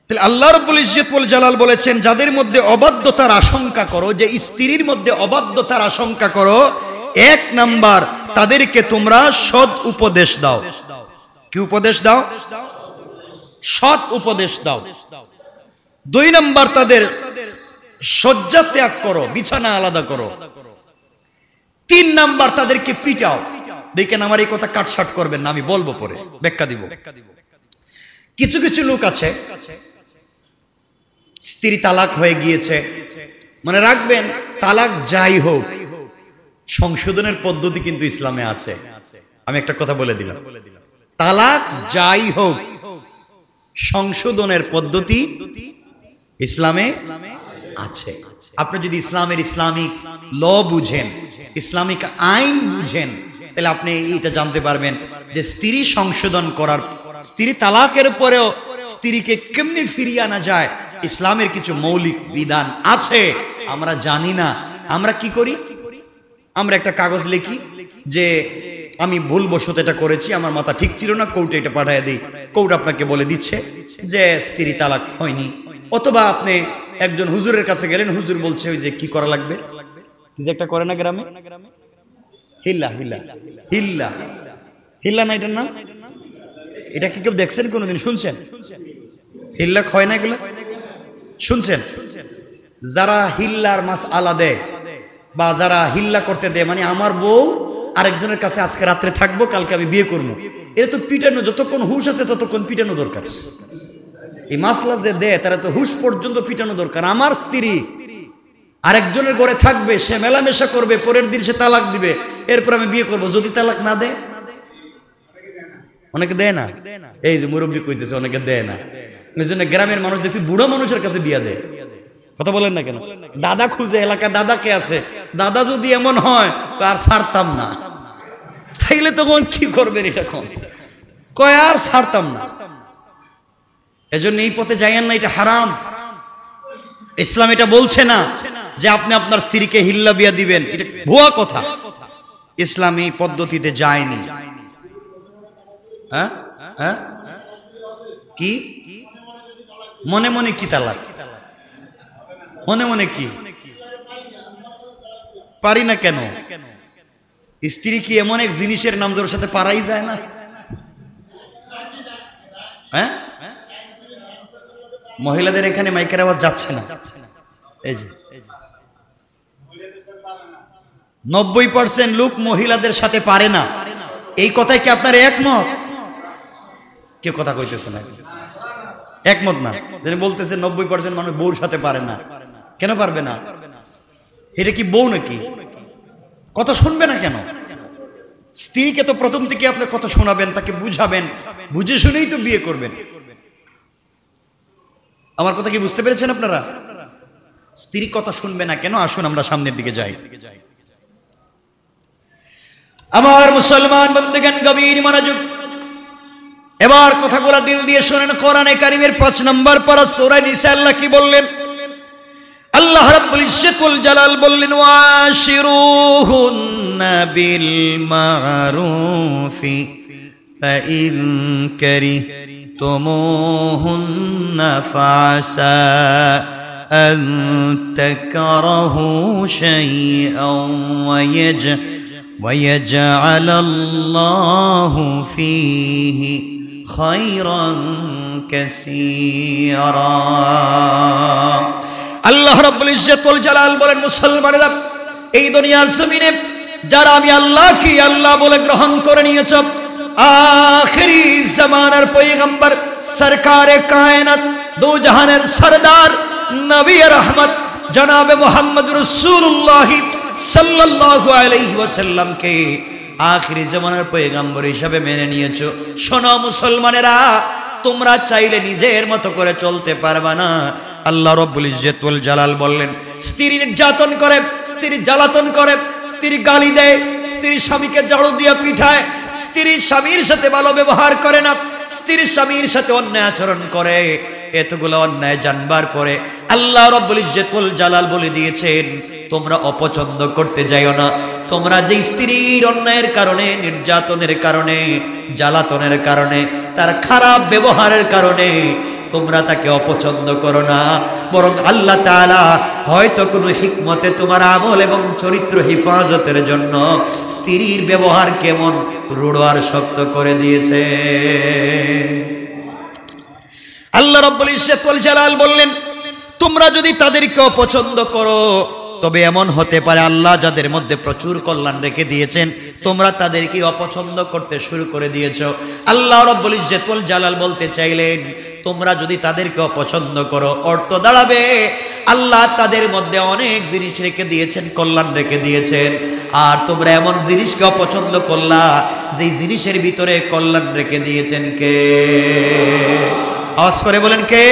তাহলে আল্লাহ রাব্বুল ইজ্জত ওয়াল জালাল বলেছেন, যাদের মধ্যে অবাধ্যতার আশঙ্কা করো, যে স্ত্রীর মধ্যে অবাধ্যতার আশঙ্কা করো, এক নাম্বার তাদেরকে তোমরা সৎ উপদেশ দাও। কি উপদেশ দাও? সৎ উপদেশ দাও। দুই নাম্বার তাদের শয্যা ত্যাগ করো, বিছানা আলাদা করো। তিন নাম্বার তাদেরকে পিটাও। দেখেন, আমার এই কথা কাটছাট করবেন না, আমি বলবো পরে, ব্যাখ্যা দিব। কিছু কিছু লোক আছে, স্ত্রী তালাক হয়ে গিয়েছে, মনে রাখবেন তালাক যাই হোক সংশোধনের পদ্ধতি কিন্তু ইসলামে আছে। আমি একটা কথা বলে দিলাম, তালাক যাই হোক সংশোধনের পদ্ধতি ইসলামে আছে। আপনি যদি ইসলামিক ল বুঝেন, ইসলামিক আইন বুঝেন, তাহলে আপনি এটা জানতে পারবেন যে স্ত্রী সংশোধন করার, স্ত্রী তালাকের পরেও স্ত্রীকে কেমনি ফিরিয়ে আনা যায়, ইসলামের কিছু মৌলিক বিধান আছে। আমরা জানি না। আমরা কি করি? আমরা একটা কাগজ লিখি যে আমি ভুলবশত এটা করেছি, আমার মাথা ঠিক ছিল না, কোর্টে এটা পাঠিয়ে দিই। কোর্ট আপনাকে বলে দিচ্ছে যে স্ত্রী তালাক হয়নি। অথবা আপনি একজন হুজুরের কাছে গেলেন, হুজুর বলছে ওই যে কি করা লাগবে, কি যে একটা করে না গ্রামে, হিল্লা হিল্লা হিল্লা হিল্লা না, এটার নাম, এটা কি কেউ দেখছেন কোনোদিন, শুনছেন? হিল্লা হয় না, এগুলা শুনছেন? যারা হিল্লার মাস আলা দেয় বা যারা হিল্লা করতে দেয়, মানে আমার বউ আরেকজনের কাছে আজকে রাত্রে থাকবো, কালকে আমি বিয়ে করবো, এটা তো পিটানো, যতক্ষণ হুশ আছে ততক্ষণ পিটানো দরকার। এই মাসলা যে দেয় তারা তো হুশ পর্যন্ত পিটানো দরকার। আমার স্ত্রী আরেকজনের ঘরে থাকবে, সে মেলামেশা করবে, পরের দিন সে তালাক দিবে, এরপর আমি বিয়ে করবো। যদি তালাক না দেয়, অনেকে দেয় না, এই যে মুরব্বী কইতেছে অনেকে দেয় না, এই জন্য গ্রামের মানুষ দেখছি বুড়ো মানুষের কাছে বিয়া দেয়। কথা বলেন না কেন? দাদা খুঁজে, এলাকা দাদা কে আছে, দাদা যদি এমন হয় আর ছাড়তাম না, তাইলে তখন কি করবেন? এটা কয় আর ছাড়তাম না। এজন্য এই পথে যাইয়েন না, এটা হারাম। ইসলাম এটা বলছে না যে আপনি আপনার স্ত্রীকে হিল্লা বিয়া দিবেন, এটা ভুয়া কথা। ইসলাম এই পদ্ধতিতে যায়নি। হ্যাঁ হ্যাঁ, কি মনে মনে কি তালাক? মনে মনে কি পারি না কেন? স্ত্রী কি এমন এক জিনিসের নাম যার সাথে পারাই যায় না? হ্যাঁ, মহিলাদের এখানে মাইকের আওয়াজ যাচ্ছে না। এই যে 90% লোক মহিলাদের সাথে পারে না, এই কথায় কি আপনার একমত? কে কথা কইতেছে না? একমত না। যিনি বলতেছে 90% মানুষ বউর সাথে পারে না, কেন পারবে না? এটা কি বউ নাকি? কথা শুনবে না কেন? স্ত্রীকে তো প্রথম থেকে আপনি কথা শোনাবেন, তাকে বুঝাবেন, বুঝে শুনেই তো বিয়ে করবেন। আমার কথা কি বুঝতে পেরেছেন আপনারা? স্ত্রী কথা শুনবে না কেন? আসুন আমরা সামনের দিকে যাই। আমার মুসলমান বন্ধুগণ, গভীর মনোযোগ, এবার কথাগুলো দিল দিয়ে শুনেন। কোরআনে কারীমের 5 নম্বর পারা সূরা নিসা আল্লাহ কি বললেন? আল্লাহ রাব্বুল ইজ্জত ওয়াল জালাল বললেন, ওয়াশিরুহুন্না বিল মারুফি ফাইন কারিহতুমুহুন্না ফাসা আন তাকরাহু শাইআন ويجعل الله فيه خيرا كثيرا। আল্লাহ রাব্বুল ইজ্জত ওয়াল জালাল বলেন, মুসলমানেরা, এই দুনিয়ার জমিনে যারা আমি আল্লাহকে আল্লাহ বলে গ্রহণ করে নিয়েছ, আখিরি জামানার পয়গম্বর, সরকারে কায়নাত, দু জাহানের সরদার, নবী রহমত জনাবে মুহাম্মদ রাসূলুল্লাহ সাল্লাল্লাহু আলাইহি ওয়াসাল্লামকে আখিরি জামানার পয়গম্বর হিসাবে মেনে নিয়েছো। শোনো মুসলমানেরা, তোমরা চাইলে নিজের মতো করে চলতে পারবা না। আল্লাহ রাব্বুল ইজ্জত ওয়াল জালাল বললেন, স্ত্রী নির্যাতন করে, স্ত্রী জ্বালাতন করে, স্ত্রী গালি দেয়, স্ত্রী স্বামীকে ঝাড়ু দিয়ে পিঠায়, স্ত্রী স্বামীর সাথে ভালো ব্যবহার করে না, স্ত্রী স্বামীর সাথে অন্যায় আচরণ করে, এতগুলো অন্যায় জানবার পরে আল্লাহ রাব্বুল ইজ্জত ওয়াল জালাল বলে দিয়েছেন, তোমরা অপছন্দ করতে যাইও না। তোমরা যে স্ত্রীর অন্যায়ের কারণে, নির্যাতনের কারণে, জ্বালাতনের কারণে তার খারাপ ব্যবহারের কারণে তোমরা তাকে অপছন্দ করো না, বরং আল্লাহ তাআলা হয়তো কোনো হিকমতে তোমার আমল এবং চরিত্র হেফাজতের জন্য স্ত্রীর ব্যবহার কেমন রূঢ় আর শক্ত করে দিয়েছে। আল্লাহ রাব্বুল ইজ্জত ওয়াল জালাল বললেন, তোমরা যদি তাদেরকে অপছন্দ করো তবে এমন হতে পারে আল্লাহ যাদের মধ্যে প্রচুর কল্যাণ রেখে দিয়েছেন তোমরা তাদেরকে অপছন্দ করতে শুরু করে দিয়েছো। আল্লাহ রাব্বুল ইজ্জত ওয়াল জালাল বলতে চাইলেন, তোমরা যদি তাদেরকে অপছন্দ করো অর্থ দাঁড়াবে আল্লাহ তাদের মধ্যে অনেক জিনিস রেখে দিয়েছেন, কল্যাণ রেখে দিয়েছেন, আর তোমরা এমন জিনিসকে অপছন্দ করলা যেই জিনিসের ভিতরে কল্যাণ রেখে দিয়েছেন কে? আওয়াজ করে বলেন কে?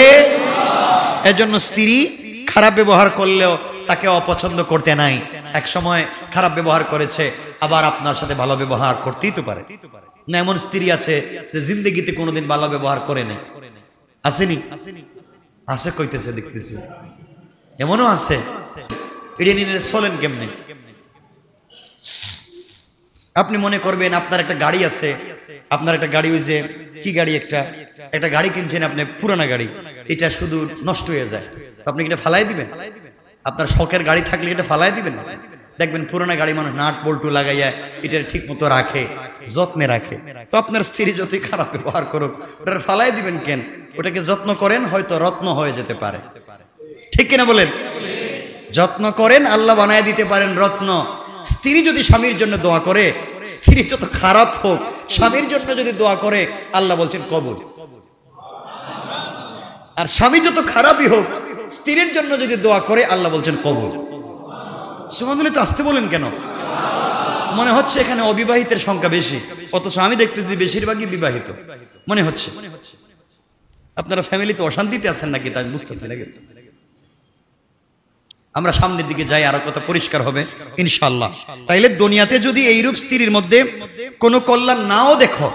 এজন্য স্ত্রী খারাপ ব্যবহার করলেও তাকে অপছন্দ করতে নাই। এক সময় খারাপ ব্যবহার করেছে, আবার আপনার সাথে ভালো ব্যবহার করতেই তো পারে না। এমন স্ত্রী আছে যে জিন্দগিতে কোনোদিন ভালো ব্যবহার করে নাই, আসেনি? আছে কইতেছে, দেখতেছি এমনও আছে। এটা নিয়ে চলেন কেমনে? আপনি মনে করবেন আপনার একটা গাড়ি আছে, আপনার একটা গাড়ি, ওই যে কি গাড়ি, একটা গাড়ি কিনছেন আপনি, পুরানা গাড়ি, এটা শুধু নষ্ট হয়ে যায়, আপনি এটা ফালাই দিবেন? আপনার শখের গাড়ি থাকলে এটা ফালাই দিবেন? দেখবেন পুরানা গাড়ি মানুষ নাট বল্টু লাগাইয়া এটা ঠিক মতো রাখে, যত্নে রাখে। তো আপনার স্ত্রী যতই খারাপ ব্যবহার করুক ওটা ফালাই দিবেন কেন? ওটাকে যত্ন করেন, হয়তো রত্ন হয়ে যেতে পারে, ঠিক কিনা বলেন? যত্ন করেন, আল্লাহ বানায় দিতে পারেন রত্ন। স্ত্রী যদি স্বামীর জন্য দোয়া করে, স্ত্রী যত খারাপ হোক স্বামীর জন্য যদি দোয়া করে আল্লাহ বলছেন কবুল। আর স্বামী যত খারাপই হোক স্ত্রীর জন্য যদি দোয়া করে আল্লাহ বলছেন কবুল। সুবহানাল্লাহ। তো আসতে বলেন কেন? মনে হচ্ছে এখানে অবিবাহিতের সংখ্যা বেশি, অথচ আমি দেখতেছি বেশিরভাগই বিবাহিত মনে হচ্ছে। আপনারা ফ্যামিলিতে অশান্তিতে আছেন নাকি তাই বুঝতেছি না। আমরা সামনের দিকে যাই, আরো কথা পরিষ্কার হবে ইনশাআল্লাহ। তাইলে দুনিয়াতে যদি এইরূপ স্ত্রীর মধ্যে কোনো কল্যাণ নাও দেখো,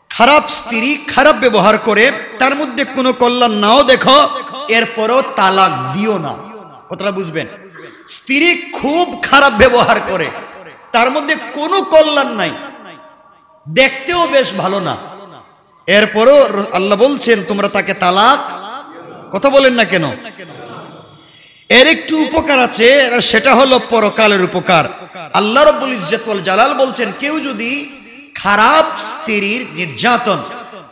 খারাপ স্ত্রী খারাপ ব্যবহার করে তার মধ্যে কোনো কল্যাণ নাও দেখো, এরপরও তালাক দিও না। কথাটা বুঝবেন? স্ত্রী খুব খারাপ ব্যবহার করে, তার মধ্যে কোনো কল্যাণ নাই, দেখতেও বেশ ভালো না, এরপরও আল্লাহ বলছেন তোমরা তাকে তালাক। কথা বলেন না কেন? এর একটু উপকার আছে, সেটা হলো পরকালের উপকার। আল্লাহ রাব্বুল ইজ্জত ওয়াল জালাল বলছেন, কেউ যদি খারাপ স্ত্রীর নির্যাতন,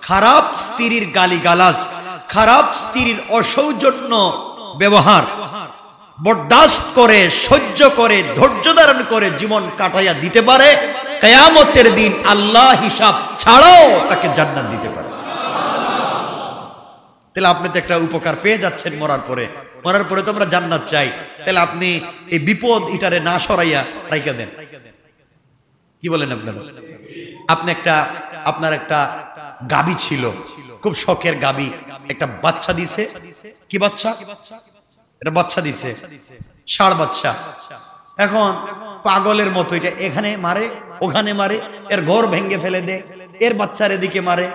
খারাপ স্ত্রীর গালিগালাজ, খারাপ স্ত্রীর অসৌজন্য ব্যবহার বরদাস্ত করে, সহ্য করে, ধৈর্য ধারণ করে জীবন কাটাইয়া দিতে পারে, কিয়ামতের দিন আল্লাহ হিসাব ছাড়াও তাকে জান্নাত দিতে পারে। তাহলে আপনি তো একটা উপকার পেয়ে যাচ্ছেন মরার পরে তো আমরা জান্নাত চাই। তাহলে আপনি এই বিপদ ইটারে না সরাইয়া রাইখা দেন। কি বলেন আপনারা? আপনার একটা গাবি ছিল, খুব শখের গাবি, একটা বাচ্চা দিছে। কি বাচ্চা? এটা বাচ্চা দিছে, ষাঁড় বাচ্চা। এখন পাগলের মতো এটা এখানে মারে, ওখানে মারে, এর ঘর ভেঙে ফেলে দেয়, এর বাচ্চার এদিকে মারে,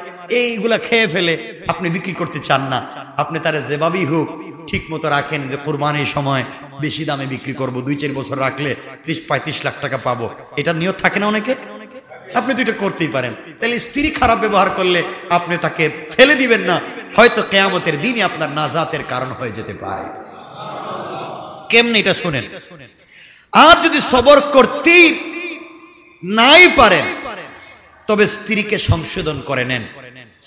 এইগুলা খেয়ে ফেলে। আপনি বিক্রি করতে চান না, আপনি তারা যেভাবেই হোক ঠিক মতো রাখেন যে কোরবানির সময় বেশি দামে বিক্রি করব, 2-4 বছর রাখলে 30-35 লাখ টাকা পাবো, এটা নিয়ত থাকে না অনেকে। আপনি তো এটা করতেই পারেন। তাহলে স্ত্রী খারাপ ব্যবহার করলে আপনি তাকে ফেলে দিবেন না, হয়তো কিয়ামতের দিনে আপনার নাজাতের কারণ হয়ে যেতে পারে। কেমনে এটা শুনেন। আর যদি সবর করতেই নাই পারেন তবে স্ত্রীকে সংশোধন করে নেন।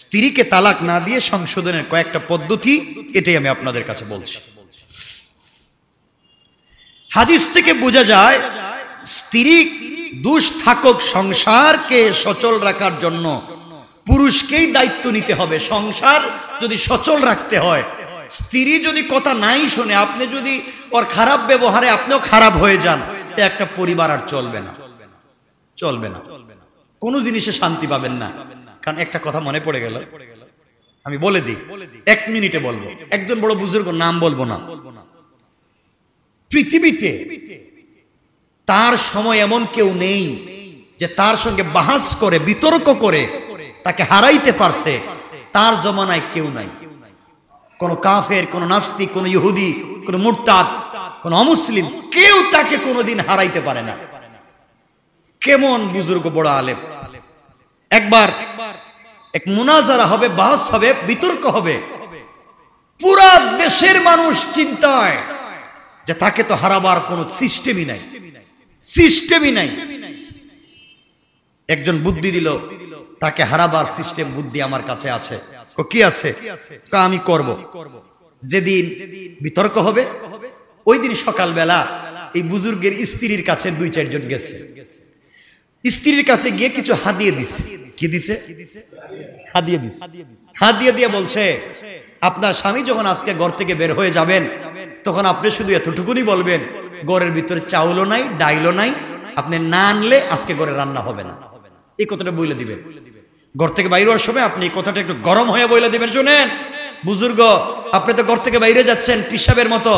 স্ত্রীকে তালাক না দিয়ে সংশোধনের কয়েকটা পদ্ধতি, এটাই আমি আপনাদের কাছে বলছি। হাদিস থেকে বোঝা যায় স্ত্রী দুষ থাকুক, সংসারকে সচল রাখার জন্য পুরুষকেই দায়িত্ব নিতে হবে। সংসার যদি সচল রাখতে হয়, স্ত্রী যদি কথা নাই শুনে, আপনি যদি ওর খারাপ ব্যবহারে আপনিও খারাপ হয়ে যান, একটা পরিবার আর চলবে না, কোনো জিনিসে শান্তি পাবেন না। কারণ একটা কথা মনে পড়ে গেল, আমি বলে দিই, 1 মিনিটে বলবো। একজন বড় বুজুর্গ, নাম বলবো না, পৃথিবীতে তার সময় এমন কেউ নেই যে তার সঙ্গে বাহাস করে, বিতর্ক করে তাকে হারাইতে পারছে। তার জমানায় কেউ নাই, কোন কাফের, কোন নাস্তিক, কোন ইহুদি, কোন মুরতাদ, কোন অমুসলিম, কেউ তাকে কোনোদিন হারাইতে পারে না। কেমন বুজুর্গ, বড় আলেম। একবার এক মুনাজারা হবে, বাহস হবে, বিতর্ক হবে। পুরা দেশের মানুষ চিন্তায় যে তাকে তো হারাবার কোনো সিস্টেমই নাই, সিস্টেমই নাই। একজন বুদ্ধি দিল, তাকে হারাবার সিস্টেম বুদ্ধি আমার কাছে আছে। কি আছে? আমি করব। যেদিন বিতর্ক হবে ওই দিন সকালবেলা এই বুজুর্গের স্ত্রীর কাছে 2-4 জন গেছে। স্ত্রীর কাছে গিয়ে কিছু হাদিয়ে দিছে। কি দিছে? হাদিয়ে দিছে। হাদিয়ে দিয়ে বলছে, আপনার স্বামী যখন আজকে ঘর থেকে বের হয়ে যাবেন তখন আপনি শুধু এতটুকুনি বলবেন, ঘরের ভিতরে চাউলও নাই, ডাইলও নাই, আপনি না আনলে আজকে ঘরে রান্না হবে না। এই কথাটা বলে দিবেন। ঘর থেকে বাইরে হওয়ার সময় আপনি এই কথাটা একটু গরম হয়ে বলে দিবেন, শুনেন বুজুর্গ, আপনি তো ঘর থেকে বাইরে যাচ্ছেন পিসাবের মতো,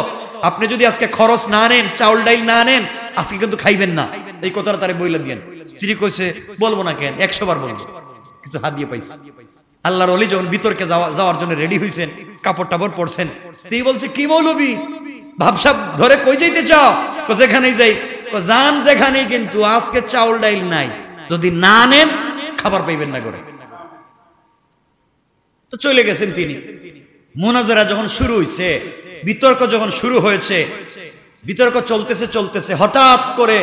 আপনি যদি আজকে খরচ না আনেন, চাউল ডাইল না আনেন, আজকে কিন্তু খাইবেন না। এই কথাটা তারে বলে দিয়েন। স্ত্রী কইছে, বলবো না কেন, 100 বার বলবো। কিছু হাদিয়ে পাইছে। আল্লাহর ওলি যখন বিতর্কে যাওয়ার জন্য রেডি হইছেন, কাপড় টাপড় পরছেন, স্ত্রী বলছে, কি মৌলবি ভাবসাব ধরে কই যাইতে চাও? যেখানেই যাই। যান যেখানেই, কিন্তু আজকে চাউল ডাইল নাই, যদি না নেন খাবার পাইবেন না করে। তো চলে গেছেন তিনি। মুনাজারা যখন শুরু হয়েছে, বিতর্ক যখন শুরু হয়েছে, বিতর্ক চলতেছে চলতেছে, হঠাৎ করে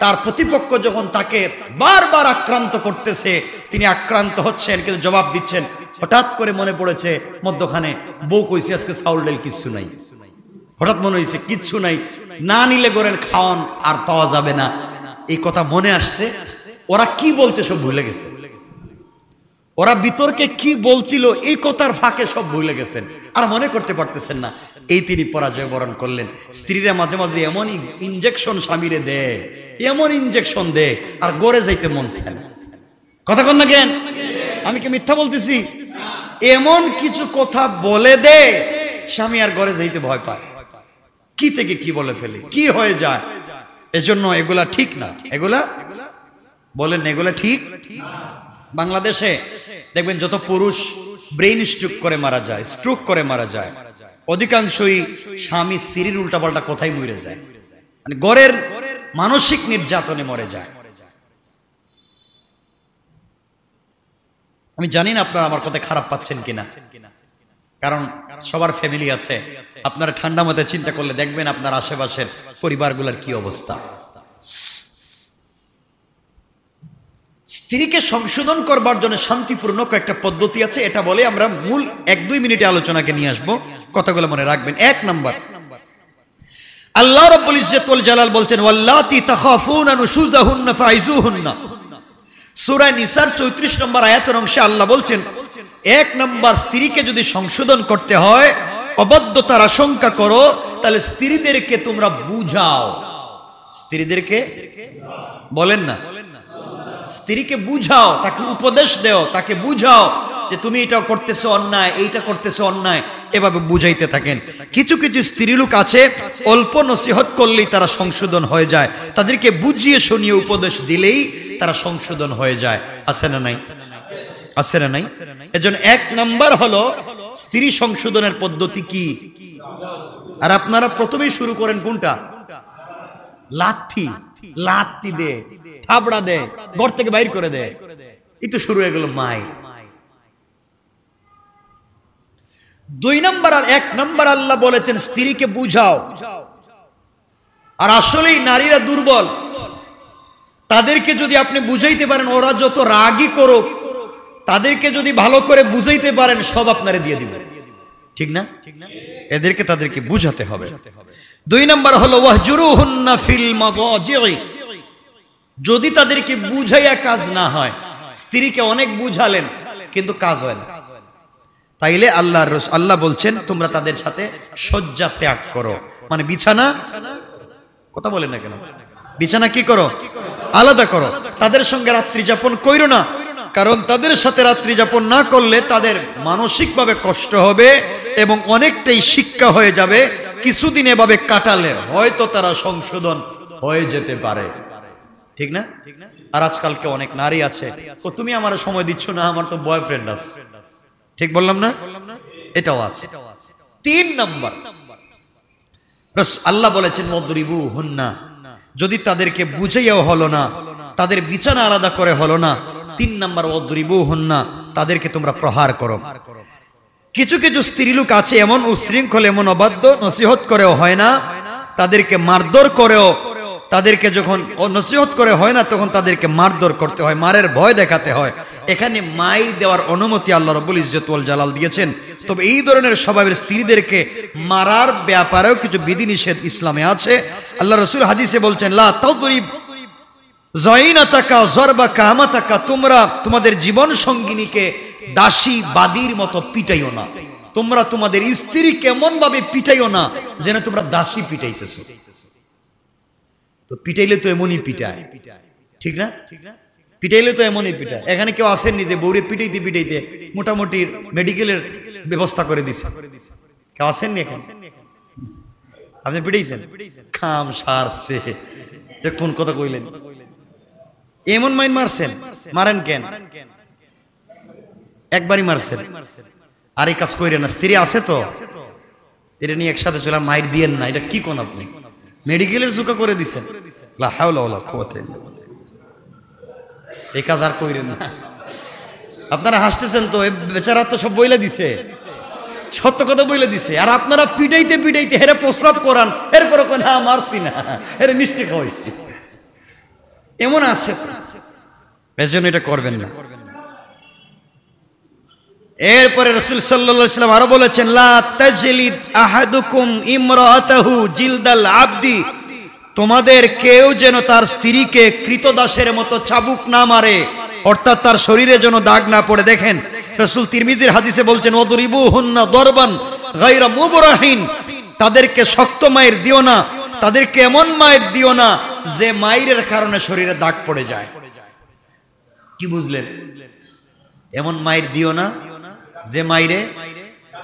তার প্রতিপক্ষ যখন তাকে বারবার আক্রান্ত করতেছে, তিনি আক্রান্ত হচ্ছেন কিন্তু জবাব দিচ্ছেন। হঠাৎ করে মনে পড়েছে মধ্যখানে বউ কইছে আজকে চাউল ডাল কিচ্ছু নাই। হঠাৎ মনে হয়েছে কিচ্ছু নাই, না নিলে গোরের খাওয়ান আর পাওয়া যাবে না। এই কথা মনে আসছে। ওরা কি বলছে সব ভুলে গেছে। ওরা বিতর্কে কি বলছিল এই কথার ফাঁকে সব ভুলে গেছেন, আর মনে করতে পারতেছেন না। এই তিনি পরাজয় বরণ করলেন। স্ত্রীরা মাঝে মাঝে এমন ইনজেকশন স্বামীরে দেয়, এমন ইনজেকশন দেয়, আর গড়ে যাইতে মন চায় না। কথা কন না কেন? আমি কি মিথ্যা বলতেছি? এমন কিছু কথা বলে দে, স্বামী আর গড়ে যাইতে ভয় পায়। কি থেকে কি বলে ফেলে, কি হয়ে যায়। এজন্য এগুলা ঠিক না। এগুলা বলেন, এগুলা ঠিক। বাংলাদেশে দেখবেন যত পুরুষ ব্রেইন স্ট্রোক করে মারা যায়, স্ট্রোক করে মারা যায়, অধিকাংশই স্বামী স্ত্রীর উল্টাপাল্টা কথাই মরে যায়, মানে গড়ের মানসিক নির্যাতনে মরে যায়। আমি জানি না আপনারা আমার কথা খারাপ পাচ্ছেন কিনা, কারণ সবার ফ্যামিলি আছে। আপনারা ঠান্ডা মাথায় চিন্তা করলে দেখবেন আপনার আশেপাশের পরিবারগুলোর কি অবস্থা। স্ত্রীকে সংশোধন করবার জন্য শান্তিপূর্ণ কয়েকটা পদ্ধতি আছে, এটা বলে আমরা মূল 1-2 মিনিটে আলোচনাকে নিয়ে আসবো। কথাগুলো মনে রাখবেন। 1 নাম্বার, আল্লাহ রাব্বুল ইজ্জত ওয়াল জালাল বলছেন, ওয়াল্লাতি তাখাফুনা নুশুজাহুন্না ফাইজুহুন্না। সূরা নিসার 34 নম্বর আয়াতের অংশে আল্লাহ বলছেন, 1 নাম্বার, স্ত্রীকে যদি সংশোধন করতে হয়, অবদ্ধতার আশঙ্কা করো, তাহলে স্ত্রীদেরকে তোমরা বুঝাও। স্ত্রীদেরকে বলেন না, স্ত্রীকে বুঝাও, তাকে উপদেশ দেও, তাকে বুঝাও যে তুমি এটা করতেছো অন্যায়, এইটা করতেছো অন্যায়। এভাবে বুঝাইতে থাকেন। কিছু কিছু স্ত্রী লোক আছে, অল্প নসিহত করলেই তারা সংশোধন হয়ে যায়। তাদেরকে বুঝিয়ে শুনিয়ে উপদেশ দিলেই তারা সংশোধন হয়ে যায়। আছে না নাই? আছে না নাই? এজন্য 1 নাম্বার হলো স্ত্রী সংশোধনের পদ্ধতি কি। আর আপনারা প্রথমেই শুরু করেন কোনটা? লাথি, লাথি দে, থাবড়া দে, ঘর থেকে বাইর করে দে। এই তো শুরু হয়ে গেল মায়ের। 2 নাম্বার, 1 নাম্বার আল্লাহ বলেছেন স্ত্রীকে বুঝাও। আর আসলেই নারীরা দুর্বল, তাদেরকে যদি আপনি বুঝাইতে পারেন, ওরা যত রাগই করুক, তাদেরকে যদি ভালো করে বুঝাইতে পারেন, সব আপনারে দিয়ে দিবে। ঠিক না? এদেরকে তাদেরকে বুঝাতে হবে। 2 নাম্বার হলো ওয়াহজুরুহুন্না ফিল মাদাজি'i। যদি তাদেরকে বুঝাইয়া কাজ না হয়, স্ত্রীকে অনেক বুঝালেন কিন্তু কাজ হয় না, তাইলে আল্লাহ বলছেন তোমরা তাদের সাথে শয্যা ত্যাগ করো, মানে বিছানা, কথা বলেন না কেন, বিছানা কি করো? আলাদা করো। তাদের সঙ্গে রাত্রি যাপন কইরো না, কারণ তাদের সাথে রাত্রি যাপন না করলে তাদের মানসিকভাবে কষ্ট হবে এবং অনেকটাই শিক্ষা হয়ে যাবে। কিছুদিন এভাবে কাটালে হয়তো তারা সংশোধন হয়ে যেতে পারে। ঠিক না? আর আজকালকে অনেক নারী আছে, ও তুমি আমার সময় দিচ্ছ না, আমার তো বয়ফ্রেন্ড আছে। ঠিক বললাম না? এটাও আছে। 3 নাম্বার, আল্লাহ বলেছেন ওয়াদরিবুহুন্না। যদি তাদেরকে বুঝাইয়াও হলো না, তাদের বিছানা আলাদা করে হলো না, 3 নাম্বার ওয়াদরিবুহুন্না তাদেরকে তোমরা প্রহার করো। কিছু কিছু স্ত্রীলোক আছে এমন উশৃঙ্খল, এমন অবাধ্য, নসিহত করেও হয় না, তাদেরকে মারধর করেও, তাদেরকে যখন নসিহত করে হয় না তখন তাদেরকে মারধর করতে হয়, মারের ভয় দেখাতে হয়। এখানে মাইর দেওয়ার অনুমতি আল্লাহ রাব্বুল ইজ্জত ওয়াল জালাল দিয়েছেন। তবে এই ধরনের স্বভাবের স্ত্রীদেরকে মারার ব্যাপারেও কিছু বিধিনিষেধ ইসলামে আছে। আল্লাহ রাসূল হাদিসে বলছেন, লা তাদরিব যাইনাতাকা যরবাকা আমাতাকা, তোমরা তোমাদের জীবন সঙ্গিনীকে দাসী বাদীর মতো পিটাইও না। তোমরা তোমাদের স্ত্রীকে এমন ভাবে পিটাইও না যেন তোমরা দাসী পিটাইতেছো। তো পিটাইলে তো এমনই পিটায়, ঠিক না? পিটাইলে তো এমনই পিটায়। এখানে কেউ আসেননি যে বউরে পিটাইতে পিটাইতে মোটামুটি মেডিকেলের ব্যবস্থা করে দিছে? কেউ আসেননি এখানে? আপনি পিটাইছেন? খাম সারছে, কোন কথা কইলেন? এমন মাইন মারছেন? মারেন কেন? একবারই মারছেন, আর এই কাজ কইরেন না। স্ত্রী আছে তো, এটা নিয়ে একসাথে চলে মাইর দিয়েন না। এটা কি কোন আপনি মেডিকেলের জুকা করে দিচ্ছেন? লা হাওলা ওয়ালা কুওয়াতা ইল্লা বিল্লাহ। এই কাজ আর কইরেন না। আপনারা হাসতেছেন তো, বেচারা তো সব বইলা দিছে, সত্য কথা বইলা দিছে, আর আপনারা পিটাইতে পিটাইতে হেরে প্রস্রাব করান, এরপরে কোন হ্যাঁ মারছি না, হেরে মিষ্টি খাওয়াইছি। এমন আছে তো, এজন্য এটা করবেন না। এরপরে রাসূল সাল্লাল্লাহু আলাইহি ওয়াসাল্লাম আরো বলেছেন, লা তাজলিদ আহাদুকুম ইমরাআতাহু জিলদাল আবদি, তোমাদের কেউ যেন তার স্ত্রীকে কৃতদাসের মতো চাবুক না মারে, অর্থাৎ তার শরীরে যেন দাগ না পড়ে। দেখেন রাসূল তিরমিজির হাদিসে বলছেন, ওয়াদরিবুহুন্না দরবান গায়রা মুবরাহিন, তাদেরকে শক্ত মায়ের দিও না, তাদেরকে এমন মায়ের দিও না যে মায়ের কারণে শরীরে দাগ পড়ে যায়। কি বুঝলেন? এমন মায়ের দিও না যে মাইরে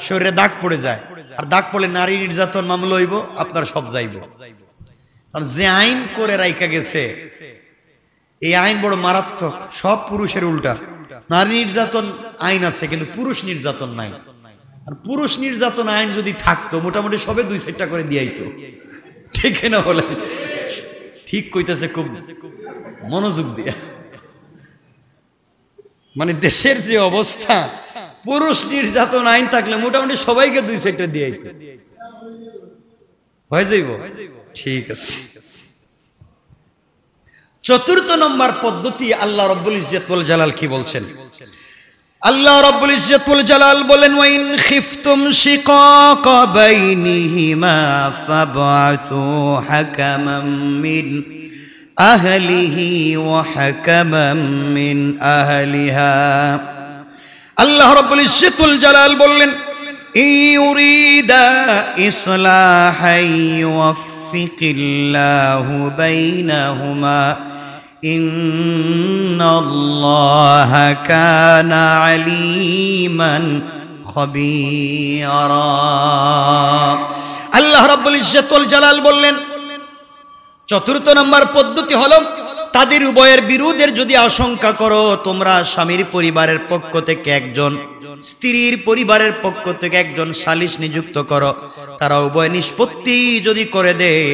শরীরে দাগ পড়ে যায়। আর দাগ পড়লে নারী নির্যাতন মামলা হইব, আপনার সব যাইব। কারণ যে আইন করে রাইখা গেছে, এই আইন বড় মারাত্মক, সব পুরুষের উল্টা। নারী নির্যাতন আইন আছে কিন্তু পুরুষ নির্যাতন নাই। আর পুরুষ নির্যাতন আইন যদি থাকতো মোটামুটি সবে 2-4টা করে দিয়াইতো, ঠিক না? বলে ঠিক কইতেছে, খুব মনোযোগ দিয়া। মানে দেশের যে অবস্থা, পুরুষ নির্যাতন আইন থাকলে মোটামুটি সবাইকে 2-4টা দিয়াইতো, হয়ে যাইব। ঠিক আছে। চতুর্থ নম্বর পদ্ধতি আল্লাহ রাব্বুল ইজ্জত ওয়াল জালাল কি বলছেন? আল্লাহ রাব্বুল ইজ্জত ওয়াল জালাল বলেন, ওয়া ইন খিফতুম শিকাকা বাইনিহিমা ফাবআসু হাকামান মিন আহলিহি ওয়া হাকামান মিন আহলিহা। আল্লাহ রাব্বুল ইজ্জত ওয়াল জালাল বললেন, ইউরিদা ইসলাহান ইউওয়াফফিকিল্লাহু বাইনাহুমা ইন্নাল্লাহা কানা আলিমান খবীরা। আল্লাহ রাব্বুল ইজ্জত ওয়াল জালাল বললেন, চতুর্থ নম্বর পদ্ধতি হলো, তাদের উভয়ের বিরোধের যদি আশঙ্কা করো, তোমরা স্বামীর পরিবারের পক্ষ থেকে একজন, স্ত্রীর পরিবারের পক্ষ থেকে একজন সালিশ নিযুক্ত করো। তারা উভয় নিষ্পত্তি যদি করে দেয়,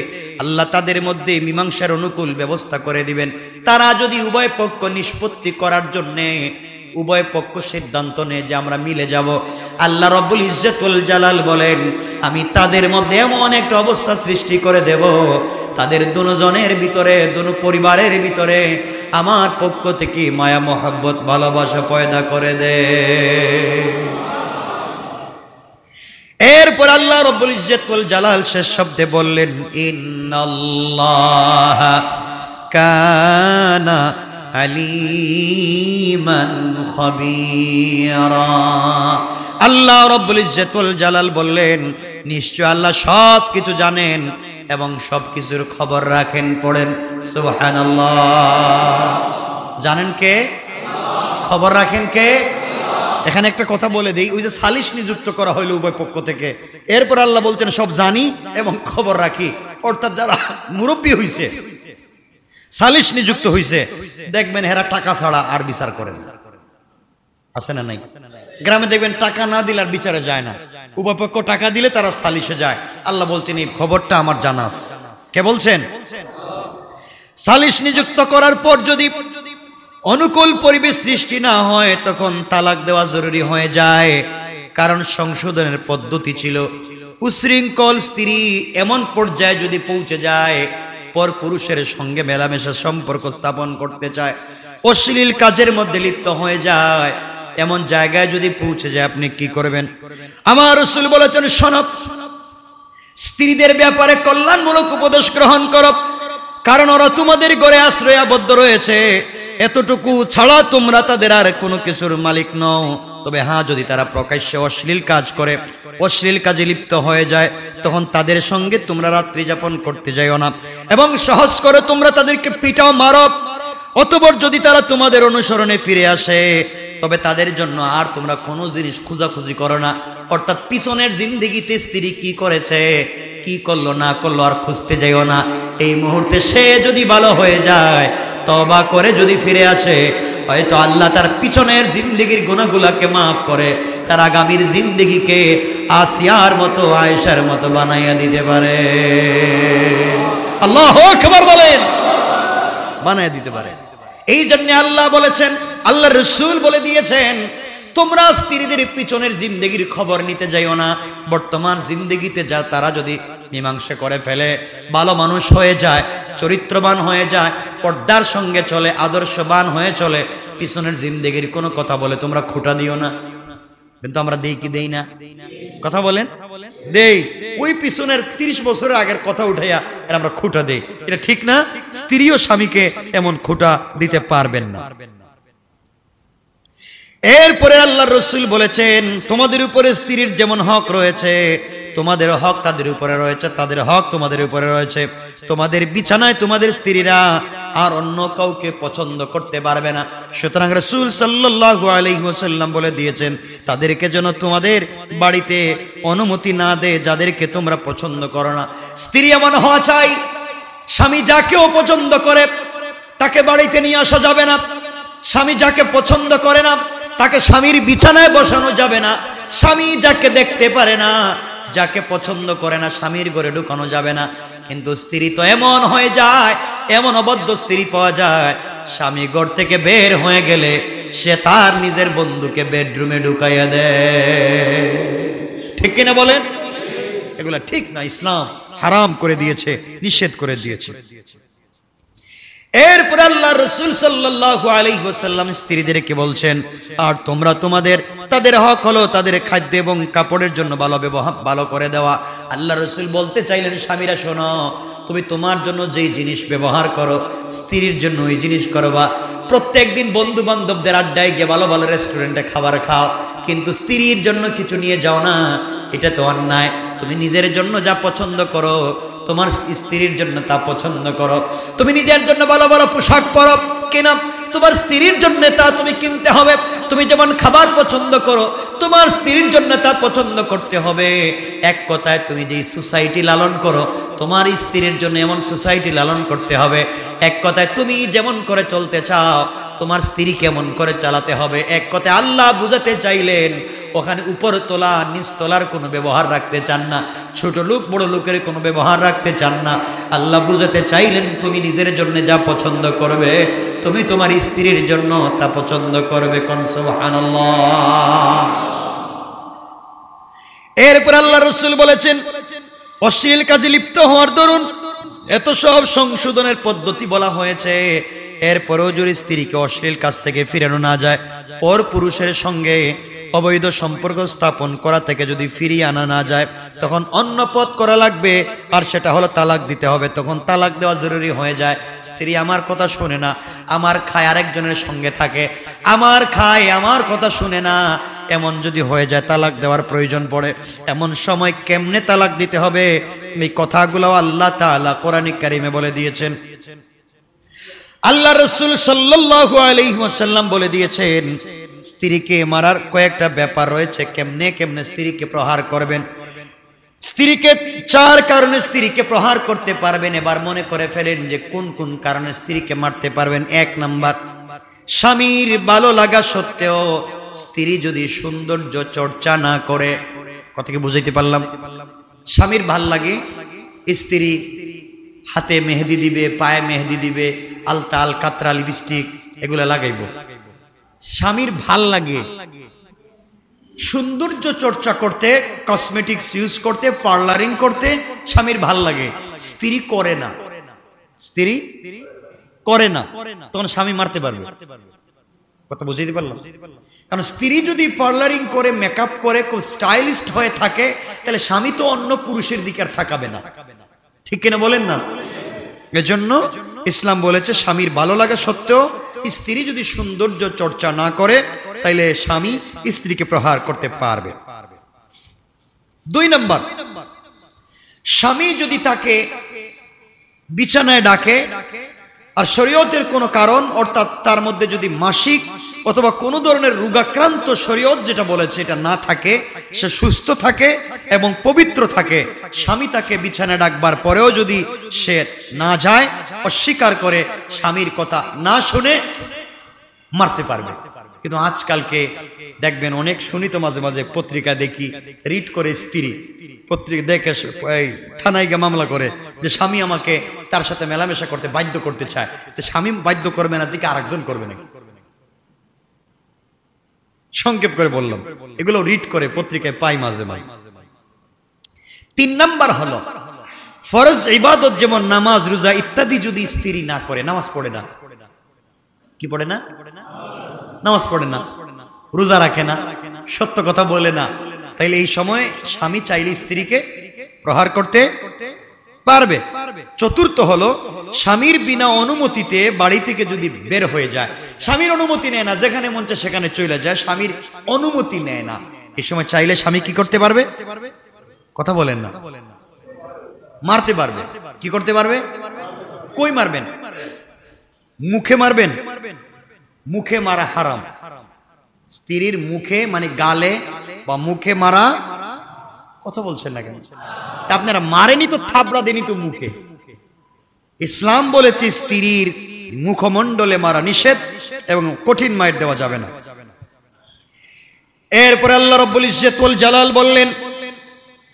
আল্লাহ তাদের মধ্যে মীমাংসার অনুকূল ব্যবস্থা করে দিবেন। তারা যদি উভয় পক্ষ নিষ্পত্তি করার জন্য উভয় পক্ষ সিদ্ধান্ত নেয় যে আমরা মিলে যাব, আল্লাহ রাব্বুল ইজ্জত ওয়াল জালাল বলেন, আমি তাদের মধ্যে এমন একটা অবস্থা সৃষ্টি করে দেব, তাদের দুজনের ভিতরে, দুনো পরিবারের ভিতরে আমার পক্ষ থেকে মায়া মোহাব্বত ভালোবাসা পয়দা করে দে। এরপর আল্লাহ রাব্বুল ইজ্জত ওয়াল জালাল শেষ শব্দে বললেন, ইন্নাল্লাহা কানা আলিমান খবীরা। আল্লাহ রাব্বুল ইজ্জত ওয়াল জালাল বললেন, নিশ্চয় আল্লাহ সব কিছু জানেন এবং সব কিছুর খবর রাখেন। পড়েন সুবহানাল্লাহ। জানেন কে? খবর রাখেন কে? এখানে একটা কথা বলে দেই, ওই যে সালিশ নিযুক্ত করা হইল উভয় পক্ষ থেকে, এরপর আল্লাহ বলছেন সব জানি এবং খবর রাখি। অর্থাৎ যারা মুরব্বী হইছে, সালিশ নিযুক্ত হইছে, দেখবেন হেরা টাকা ছাড়া আর বিচার করেন। আছে না নাই? গ্রামে দেখবেন টাকা না দিলে আর বিচারে যায় না, উভয় পক্ষ টাকা দিলে তারা সালিশে যায়। আল্লাহ বলছেন এই খবরটা আমার জানা আছে। কে বলছেন? সালিশ নিযুক্ত করার পর যদি অনুকূল পরিবেশ সৃষ্টি না হয় তখন তালাক দেওয়া জরুরি হয়ে যায়। কারণ সংশোধনের পদ্ধতি ছিল উশৃঙ্খল স্ত্রী এমন পর্যায়ে যদি পৌঁছে যায়, পর পুরুষের সঙ্গে মেলামেশা সম্পর্ক স্থাপন করতে চায়, অশ্লীল কাজের মধ্যে লিপ্ত হয়ে যায়, এমন জায়গায় যদি পৌঁছে যায়, আপনি কি করবেন? আমার রাসূল বলেছেন, শোনো, স্ত্রীদের ব্যাপারে কল্যাণমূলক উপদেশ গ্রহণ করো, কারণ ওরা তোমাদের ঘরে আশ্রয়াবদ্ধ রয়েছে, এতটুকু ছাড়া তোমরা তাদের আর কোনো কিছুর মালিক নও। তবে হ্যাঁ, যদি তারা প্রকাশ্যে অশ্লীল কাজ করে, অশ্লীল কাজে লিপ্ত হয়ে যায়, তখন তাদের সঙ্গে তোমরা রাত্রি যাপন করতে যাইও না, এবং সহজ করে তোমরা তাদেরকে পিটাও, মারো। অতঃপর যদি তারা তোমাদের অনুসরণে ফিরে আসে, তবে তাদের জন্য আর তোমরা কোনো জিনিস খোঁজাখুঁজি করো না, অর্থাৎ পিছনের জিন্দেগিতে স্ত্রী কি করেছে, কি করলো না করলো আর খুঁজতে যাইও না। এই মুহূর্তে সে যদি ভালো হয়ে যায়, তওবা করে যদি ফিরে আসে, হয়তো আল্লাহ তার পিছনের জিন্দেগির গুনাহগুলোকে মাফ করে তার আগামীর জিন্দেগিকে আসিয়ার মতো, আয়েশার মতো বানাইয়া দিতে পারে। আল্লাহু আকবার বলেন, বানাইয়া দিতে পারে। এই জন্য আল্লাহ বলেছেন, আল্লাহ রাসূল বলে দিয়েছেন, তোমরা স্ত্রীদের পিছনের জিন্দেগির খবর নিতে যাইও না। বর্তমান জিন্দেগিতে যা তারা যদি মীমাংসা করে ফেলে, ভালো মানুষ হয়ে যায়, চরিত্রবান হয়ে যায়, পর্দার সঙ্গে চলে, আদর্শবান হয়ে চলে, পিছনের জিন্দেগির কোনো কথা বলে তোমরা খোঁটা দিও না। কিন্তু আমরা দেই কি দেই না? কথা বলেন, দেই। ওই পিছনের 30 বছরের আগের কথা উঠাইয়া আমরা খোঁটা দেই, এটা ঠিক না? স্ত্রীও স্বামীকে এমন খোঁটা দিতে পারবেন না। এরপরে আল্লাহর রাসূল বলেছেন, তোমাদের উপরে স্ত্রীর যেমন হক রয়েছে, তোমাদের হক তাদের উপরে রয়েছে, তাদের হক তোমাদের উপরে রয়েছে। তোমাদের বিছানায় তোমাদের স্ত্রীরা আর অন্য কাউকে পছন্দ করতে পারবে না। সুতরাং রাসূল সাল্লাল্লাহু আলাইহি ওয়াসাল্লাম বলে দিয়েছেন, তাদেরকে যেন তোমাদের বাড়িতে অনুমতি না দেয় যাদেরকে তোমরা পছন্দ করো না। স্ত্রী এমন হওয়া চাই, স্বামী যাকে অপছন্দ করে তাকে বাড়িতে নিয়ে আসা যাবে না। স্বামী যাকে পছন্দ করে না তাকে স্বামীর বিছানায় বসানো যাবে না। স্বামী যাকে দেখতে পারে না, যাকে পছন্দ করে না, স্বামীর ঘরে ঢুকানো যাবে না। কিন্তু স্ত্রী তো এমন হয়ে যায়, এমন অবদ্ধ স্ত্রী পাওয়া যায়, স্বামী ঘর থেকে বের হয়ে গেলে সে তার নিজের বন্ধুকে বেডরুমে ঢুকাইয়া দেয়। ঠিক কিনা বলেন? এগুলা ঠিক না, ইসলাম হারাম করে দিয়েছে, নিষেধ করে দিয়েছে। এরপর আল্লাহ রাসূল সাল্লাল্লাহু আলাইহি ওয়াসাল্লাম স্ত্রীদেরকে বলছেন, আর তোমরা তোমাদের, তাদের হক হলো তাদের খাদ্য এবং কাপড়ের জন্য ভালো করে দেওয়া। আল্লাহ রাসূল বলতে চাইলেন, স্বামীরা শোনো, তুমি তোমার জন্য যেই জিনিস ব্যবহার করো, স্ত্রীর জন্য ওই জিনিস করবা। প্রত্যেকদিন বন্ধু বান্ধবদের আড্ডায় গিয়ে ভালো ভালো রেস্টুরেন্টে খাবার খাও, কিন্তু স্ত্রীর জন্য কিছু নিয়ে যাও না, এটা তো অন্যায়। তুমি নিজের জন্য যা পছন্দ করো, তোমার স্ত্রীর জন্য তা পছন্দ করো। তুমি নিজের জন্য ভালো ভালো পোশাক পরো, কেনা, তোমার স্ত্রীর জন্য তা তুমি কিনতে হবে। তুমি যেমন খাবার পছন্দ করো, তোমার স্ত্রীর জন্য তা পছন্দ করতে হবে। এক কথায়, তুমি যেই সোসাইটি লালন করো, তোমার স্ত্রীর জন্য এমন সোসাইটি লালন করতে হবে। এক কথায়, তুমি যেমন করে চলতে চাও, তোমার স্ত্রী কেমন করে চালাতে হবে। এক কথায় আল্লাহ বুঝাতে চাইলেন, ওখানে উপর তোলা নিচ তোলার কোনো ব্যবহার রাখতে চান না, ছোট লোক বড় লোকের কোনো ব্যবহার রাখতে চান না। আল্লাহ বুঝাতে চাইলেন, তুমি নিজের জন্য যা পছন্দ করবে, তুমি তোমার স্ত্রীর জন্য তা পছন্দ করবে। কোন সুবহানাল্লাহ। এরপর আল্লাহ রাসূল বলেছেন, অশ্লীল কাজে লিপ্ত হওয়ার দরুন এত সব সংশোধনের পদ্ধতি বলা হয়েছে, এরপরেও যদি স্ত্রীকে অশ্লীল কাজ থেকে ফিরানো না যায়, পর পুরুষের সঙ্গে অবৈধ সম্পর্ক স্থাপন করা থেকে যদি ফিরিয়ে আনা না যায়, তখন অন্য পথ করা লাগবে, আর সেটা হলো তালাক দিতে হবে। তখন তালাক দেওয়া জরুরি হয়ে যায়। স্ত্রী আমার কথা শুনে না, আমার খায় আরেকজনের সঙ্গে থাকে, আমার খায় আমার কথা শুনে না, এমন যদি হয়ে যায়, তালাক দেওয়ার প্রয়োজন পড়ে। এমন সময় কেমনে তালাক দিতে হবে, এই কথাগুলো আল্লাহ তাআলা কোরআনে কারিমে বলে দিয়েছেন। আল্লাহ রাসূল সাল্লাল্লাহু আলাইহি ওয়াসাল্লাম বলে দিয়েছেন, স্ত্রীকে মারার কয়েকটা ব্যাপার রয়েছে, কেমনে কেমনে স্ত্রীকে প্রহার করবেন। স্ত্রীকে 4 কারণে স্ত্রীকে প্রহার করতে পারবেন। এবার মনে করে ফেলেন যে কোন কোন কারণে স্ত্রীকে মারতে পারবেন। 1 নাম্বার, স্বামীর ভালো লাগা সত্ত্বেও স্ত্রী যদি সৌন্দর্য চর্চা না করে। কথা কি বুঝাইতে পারলাম? স্বামীর ভাল লাগে, স্ত্রী হাতে মেহেদি দিবে, পায়ে মেহেদি দিবে, আলতাল কাতরা লিপস্টিক এগুলো লাগাইব। স্বামীর ভাল লাগে সৌন্দর্য চর্চা করতে, কসমেটিক্স ইউজ করতে, পার্লারিং করতে, স্বামীর ভাল লাগে। স্ত্রী করে না, স্ত্রী করে না, তখন স্বামী মারতে পারবে। কথা বুঝাইতে পারলাম? কারণ স্ত্রী যদি পার্লারিং করে, মেকআপ করে, খুব স্টাইলিস্ট হয়ে থাকে, তাহলে স্বামী তো অন্য পুরুষের দিকে আর থাকাবে না। ঠিক কিনা বলেন না? এজন্য ইসলাম বলেছে স্বামীর ভালো লাগা সত্ত্বেও স্ত্রী যদি সৌন্দর্য চর্চা না করে, তাইলে স্বামী স্ত্রীকে প্রহার করতে পারবে। 2 নম্বর, স্বামী যদি তাকে বিছানায় ডাকে আর শরীয়তের কোনো কারণ, অর্থাৎ তার মধ্যে যদি মাসিক অথবা কোনো ধরনের রোগাক্রান্ত শরীয়ত যেটা বলেছে এটা না থাকে, সে সুস্থ থাকে এবং পবিত্র থাকে, স্বামী তাকে বিছানায় ডাকবার পরেও যদি সে না যায়, অস্বীকার করে, স্বামীর কথা না শুনে, মারতে পারবে। কিন্তু আজকালকে দেখবেন অনেক শুনি তো, মাঝে মাঝে পত্রিকা দেখি, রিড করে স্ত্রী পত্রিকা দেখে থানায় গিয়ে মামলা করে যে স্বামী আমাকে তার সাথে মেলামেশা করতে বাধ্য করতে চায়। তো স্বামী বাধ্য করবে না, দিকে আরেকজন করবে নাকি? সংক্ষেপ করে বললাম, এগুলো রিড করে পত্রিকায় পাই মাঝে মাঝে। 3 নাম্বার হলো ফরজ ইবাদত, যেমন নামাজ, রোজা ইত্যাদি যদি স্ত্রী না করে, নামাজ পড়ে না, কি পড়ে না? নামাজ পড়ে না, রোজা রাখে না, সত্য কথা বলে না, তাইলে এই সময় স্বামী চাইলে স্ত্রীকে প্রহার করতে পারবে। 4র্থ হলো স্বামীর বিনা অনুমতিতে বাড়ি থেকে যদি বের হয়ে যায়, স্বামীর অনুমতি নেয় না, যেখানে মন চায় সেখানে চলে যায়, স্বামীর অনুমতি নেয় না, এই সময় চাইলে স্বামী কি করতে পারবে? কথা বলেন না? মারতে পারবে। কি করতে পারবে? কই মারবেন? মুখে মারবেন। মুখে মারা হারাম। স্ত্রীর মুখে মানে গালে বা মুখে মারা, কথা বলছেন না কেন? আপনারা মারেনি তো, থাবড়া দেনি তো মুখে। ইসলাম বলেছে স্ত্রীর মুখমণ্ডলে মারা নিষেধ এবং কঠিন মাইর দেওয়া যাবে না। এরপর আল্লাহ রাব্বুল ইজ্জতুল জালাল বললেন,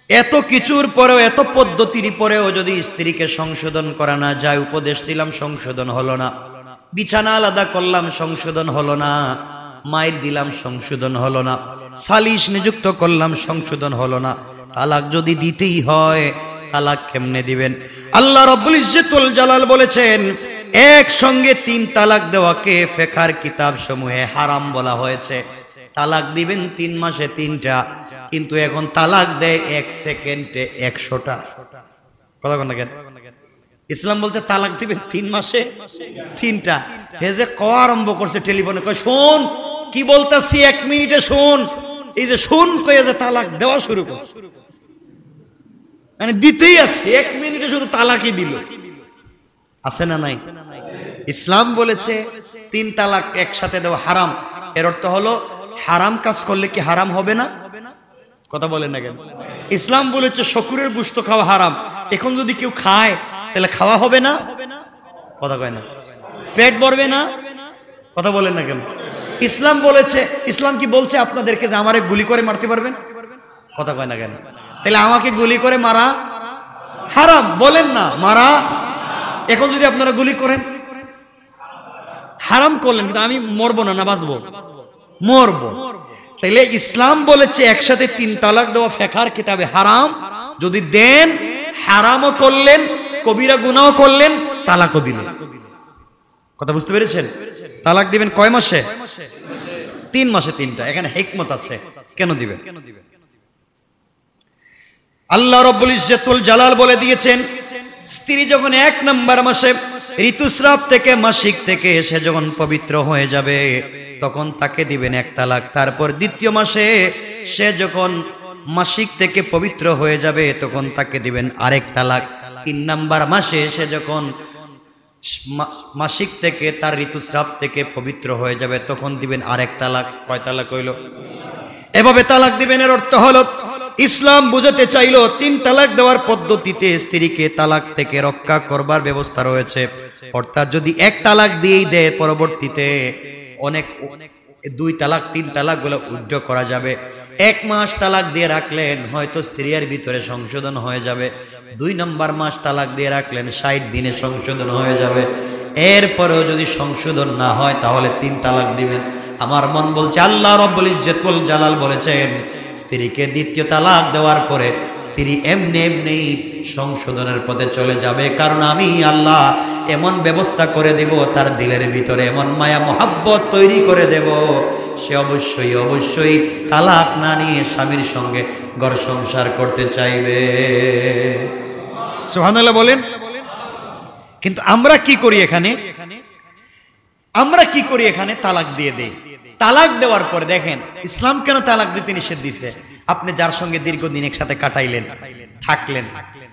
এত কিছুর পরেও, এত পদ্ধতির পরেও যদি স্ত্রীকে সংশোধন করা না যায়, উপদেশ দিলাম সংশোধন হলো না, বিছানা আলাদা করলাম সংশোধন হলো না, মায়ের দিলাম সংশোধন হলো না, সালিশ নিযুক্ত করলাম সংশোধন হলো না, তালাক যদি দিতেই হয়, তালাক কেমনে দিবেন? আল্লাহ রাব্বুল ইজ্জতুল জালাল বলেছেন, একসঙ্গে 3 তালাক দেওয়াকে ফিকহের কিতাব সমূহে হারাম বলা হয়েছে। তালাক দিবেন 3 মাসে 3টা, কিন্তু এখন তালাক দেয় 1 সেকেন্ডে 100টা। কথা বলেন না কেন? ইসলাম বলছে তালাক দিবেন 3 মাসে 3টা। হে যে কওয়া আরম্ভ করছে টেলিফোনে, কয় শোন কি বলতাছি, 1 মিনিটে শোন, এই যে শোন কয়ে যে তালাক দেওয়া শুরু করছে, মানে দিতেই আছে, 1 মিনিটে শুধু তালাকই দিল। আছে না নাই? ইসলাম বলেছে 3 তালাক একসাথে দেওয়া হারাম। এর অর্থ হলো হারাম কাজ করলে কি হারাম হবে না? কথা বলেন না কেন? ইসলাম বলেছে শকুরের গোশত খাওয়া হারাম, এখন যদি কেউ খায় তাহলে খাওয়া হবে না? কথা কয় না? পেট ভরবে না? কথা বলেন না কেন? ইসলাম বলেছে, ইসলাম কি বলছে আপনাদেরকে যে আমারে গুলি করে মারতে পারবেন? কথা কয় না কেন? তাহলে আমাকে গুলি করে মারা হারাম, বলেন না মারা? এখন যদি আপনারা গুলি করেন, হারাম করলেন, কিন্তু আমি মরবো না, না বাঁচবো? মরবো। তাইলে ইসলাম বলেছে একসাথে 3 তালাক দেওয়া ফিকহের কিতাবে হারাম, যদি দেন হারামও করলেন, কবিরা গুনাহও করলেন, তালাকও দিলেন। কথা বুঝতে পেরেছেন? তালাক দিবেন কয় মাসে? 3 মাসে 3টা। এখানে হিকমত আছে, কেন দিবেন? আল্লাহ রাব্বুল ইজ্জতুল জালাল বলে দিয়েছেন, স্ত্রী যখন 1 নম্বর মাসে ঋতুস্রাব থেকে, মাসিক থেকে সে যখন পবিত্র হয়ে যাবে, তখন তাকে দিবেন 1 তালাক। তারপর 2য় মাসে সে যখন মাসিক থেকে পবিত্র হয়ে যাবে, তখন তাকে দিবেন আরেক তালাক। 3 নম্বর মাসে সে যখন মাসিক থেকে, তার ঋতুস্রাব থেকে পবিত্র হয়ে যাবে, তখন দিবেন আরেক তালাক। কয় তালাক হইল? এভাবে তালাক দিবেন। এর অর্থ হলো ইসলাম বুঝাতে চাইল 3 তালাক দেওয়ার পদ্ধতিতে স্ত্রীকে তালাক থেকে রক্ষা করবার ব্যবস্থা রয়েছে। অর্থাৎ যদি 1 তালাক দিয়েই দেয়, পরবর্তীতে অনেক 2 তালাক 3 তালাক গুলো উইথড্র করা যাবে। 1 মাস তালাক দিয়ে রাখলেন, হয়তো স্ত্রীর ভিতরে সংশোধন হয়ে যাবে। 2 নম্বর মাস তালাক দিয়ে রাখলেন, 60 দিনে সংশোধন হয়ে যাবে। এরপরেও যদি সংশোধন না হয় তাহলে 3 তালাক দিবেন। আমার মন বলছে আল্লাহ রাব্বুল ইজ্জত ওয়াল জালাল বলেছেন, স্ত্রীকে 2য় তালাক দেওয়ার পরে স্ত্রী এমনি এমনি সংশোধনের পথে চলে যাবে, কারণ আমি আল্লাহ এমন ব্যবস্থা করে দেব, তার দিলের ভিতরে এমন মায়া মোহাব্বত তৈরি করে দেব, সে অবশ্যই অবশ্যই তালাক না নিয়ে স্বামীর সঙ্গে ঘর সংসার করতে চাইবে। সুবহানাল্লাহ বলেন। কিন্তু আমরা কি করি এখানে? আমরা কি করি এখানে? তালাক দিয়ে দেই। তালাক দেওয়ার পর দেখেন ইসলাম কেন তালাক দিতে নিষেধ দিছে। আপনি যার সঙ্গে দীর্ঘদিন একসাথে কাটাইলেন, থাকলেন,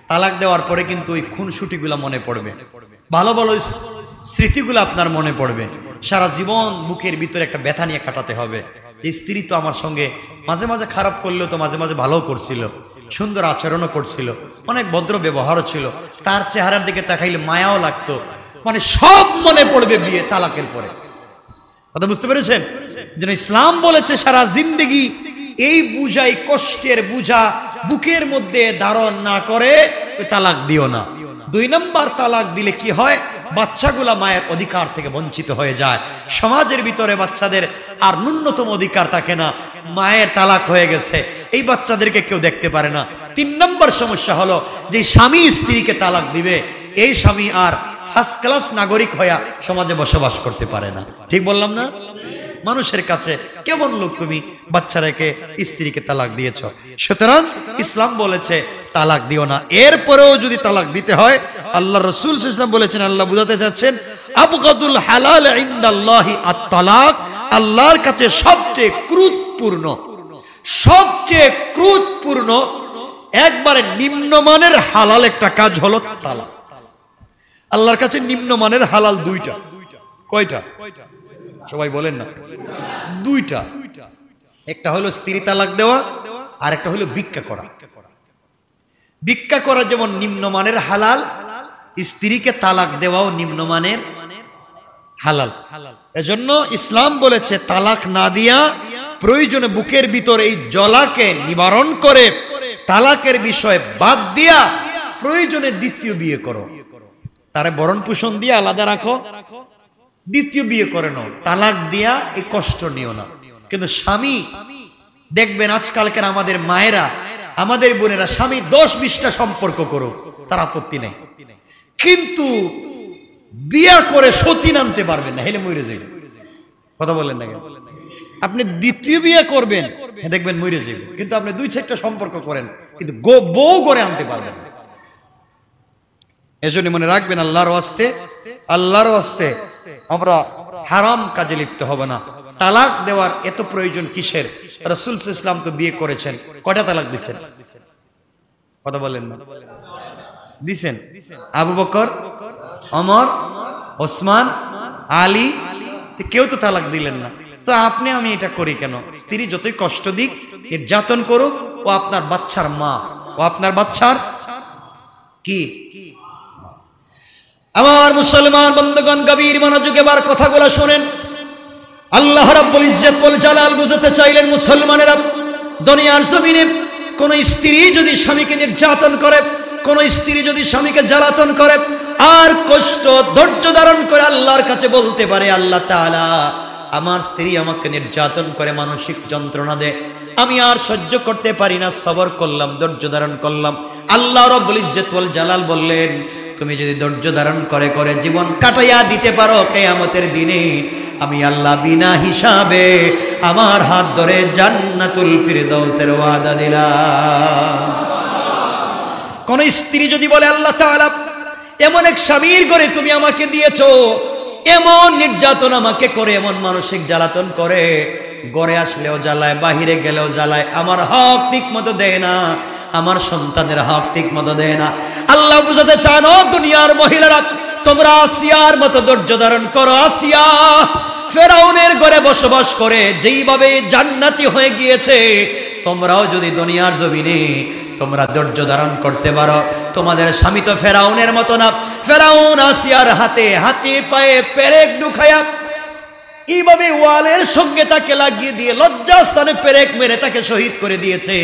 তালাক দেওয়ার পরে কিন্তু ওই খুনসুটিগুলো মনে পড়বে, ভালো ভালো স্মৃতিগুলো আপনার মনে পড়বে। সারা জীবন বুকের ভিতরে একটা ব্যথা নিয়ে কাটাতে হবে। এই স্ত্রী তো আমার সঙ্গে মাঝে মাঝে খারাপ করলেও তো মাঝে মাঝে ভালো করছিল, সুন্দর আচরণও করছিল, অনেক ভদ্র ব্যবহারও ছিল, তার চেহারার দিকে তাকাইলে মায়াও লাগতো। মানে সব মনে পড়বে বিয়ে তালাকের পরে। কথা বুঝতে পেরেছেন? যেন ইসলাম বলেছে সারা জিন্দেগি এই বুঝা, এই কষ্টের বুঝা বুকের মধ্যে ধারণ না করে তালাক দিও না। 2 নম্বর তালাক দিলে কি হয়? বাচ্চাগুলা মায়ের অধিকার থেকে বঞ্চিত হয়ে যায়। সমাজের ভিতরে বাচ্চাদের আর ন্যূনতম অধিকার থাকে না। মায়ের তালাক হয়ে গেছে, এই বাচ্চাদেরকে কেউ দেখতে পারে না। 3 নম্বর সমস্যা হলো যে স্বামী স্ত্রীকে তালাক দিবে, এই স্বামী আর ফার্স্ট ক্লাস নাগরিক হয়ে সমাজে বসবাস করতে পারে না। ঠিক বললাম না? মানুষের কাছে কেমন লোক তুমি, বাচ্চা রেখে স্ত্রীকে তালাক দিয়েছ। সুতরাং ইসলাম বলেছে তালাক দিও না। এরপরেও যদি তালাক দিতে হয়, আল্লাহ রাসূল সাল্লাল্লাহু আলাইহি ওয়াসাল্লাম বলেছেন, আল্লাহ বুঝাতে চাচ্ছেন আবগাদুল হালাল ইনদাল্লাহি আত-তালাক, আল্লাহর কাছে সবচেয়ে ক্রোধপূর্ণ, সবচেয়ে ক্রোধপূর্ণ একবারে নিম্নমানের হালাল একটা কাজ হলো তালাক। আল্লাহর কাছে নিম্নমানের হালাল 2টা। কয়টা? সবাই বলেন না। 2টা। একটা হলো স্ত্রী তালাক দেওয়া, আর একটা হলো ভিক্ষা করা। ভিক্ষা করা যেমন নিম্নমানের হালাল, স্ত্রীকে তালাক দেওয়াও নিম্নমানের হালাল। এজন্য ইসলাম বলেছে তালাক না দিয়া প্রয়োজনে বুকের ভিতর এই জ্বালাকে নিবারণ করে তালাকের বিষয় বাদ দিয়া প্রয়োজনে 2য় বিয়ে করো, তারে বরণ পোষণ দিয়ে আলাদা রাখো, 2য় বিয়ে করে নাও, তালাক দিয়া এই কষ্ট নিও না। কিন্তু স্বামী দেখবেন আজকালকার আমাদের মায়েরা, আমাদের বোনেরা স্বামী 10-20টা সম্পর্ক করো, তার আপত্তি নেই, কিন্তু বিয়া করে সতীন আনতে পারবেন না, হেলে মরে যাবে। কথা বলেন না কেন? আপনি 2য় বিয়ে করবেন, দেখবেন মরে যাবে, কিন্তু আপনি 2-4টা সম্পর্ক করেন, কিন্তু বউ করে আনতে পারবেন না। এজন্য মনে রাখবেন আল্লাহর ওয়াস্তে, আল্লাহর ওয়াস্তে আমরা হারাম কাজে লিপ্ত হব না। তালাক দেওয়ার এত প্রয়োজন কিসের? রাসূল সাল্লাল্লাহু আলাইহি ওয়াসাল্লাম তো বিয়ে করেছেন, কয়টা তালাক দিয়েছেন? কথা বলেন না। দিয়েছেন আবু বকর, ওমর, ওসমান, আলী, কেউ তো তালাক দিলেন না। তো আপনি আমি এটা করি কেন? স্ত্রী যতই কষ্ট দিক, নির্যাতন করুক, ও আপনার বাচ্চার মা, ও আপনার বাচ্চার কি। আমার মুসলমান বন্ধুগণ, গভীর মনোযোগে এবার কথাগুলো শুনেন। আল্লাহ রাব্বুল ইজ্জত ওয়াল জালাল বুঝাতে চাইলেন, মুসলমানেরা, দুনিয়ার জমিনে কোন স্ত্রী যদি স্বামীকে নির্যাতন করে, কোন স্ত্রী যদি স্বামীকে জ্বালাতন করে আর কষ্ট ধৈর্য ধারণ করে আল্লাহর কাছে বলতে পারে, আল্লাহ তাআলা আমার স্ত্রী আমাকে নির্যাতন করে, মানসিক যন্ত্রণা দেয়, আমি আর সহ্য করতে পারি না, সবর করলাম, ধৈর্য ধারণ করলাম। আল্লাহ রাব্বুল ইজ্জত ওয়াল জালাল বললেন, তুমি যদি ধৈর্য ধারণ করে করে জীবন কাটাইয়া দিতে পারো, কিয়ামতের দিনে আমি আল্লাহ বিনা হিসাবে আমার হাত ধরে জান্নাতুল ফিরদাউসের ওয়াদা দিলাম। কোন স্ত্রী যদি বলে, আল্লাহ তাআলা এমন এক স্বামীর ঘরে তুমি আমাকে দিয়েছো, এমন নির্যাতন আমাকে করে, এমন মানসিক জ্বালাতন করে, ঘরে আসলেও জ্বালায়, বাহিরে গেলেও জ্বালায়, আমার হক ঠিক মতো দেয় না, আমার সন্তানের হক ঠিক মতো দেয় না। আল্লাহ বুঝাতে চান, ও দুনিয়ার মহিলারা, তোমরা আসিয়ার মতো ধৈর্য ধারণ করো। আসিয়া ফেরাউনের ঘরে বসবাস করে যেইভাবে জান্নাতি হয়ে গিয়েছে, তোমরাও যদি দুনিয়ার জমিনে তোমরা ধৈর্য ধারণ করতে পারো, তোমাদের স্বামী তো ফেরাউনের মতো না। ফেরাউন আসিয়ার হাতে হাতে পায়ে পেরেক ঢুকায়া এইভাবে ওয়ালের সঙ্গে তাকে লাগিয়ে দিয়ে লজ্জাস্থানে পেরেক মেরে তাকে শহীদ করে দিয়েছে।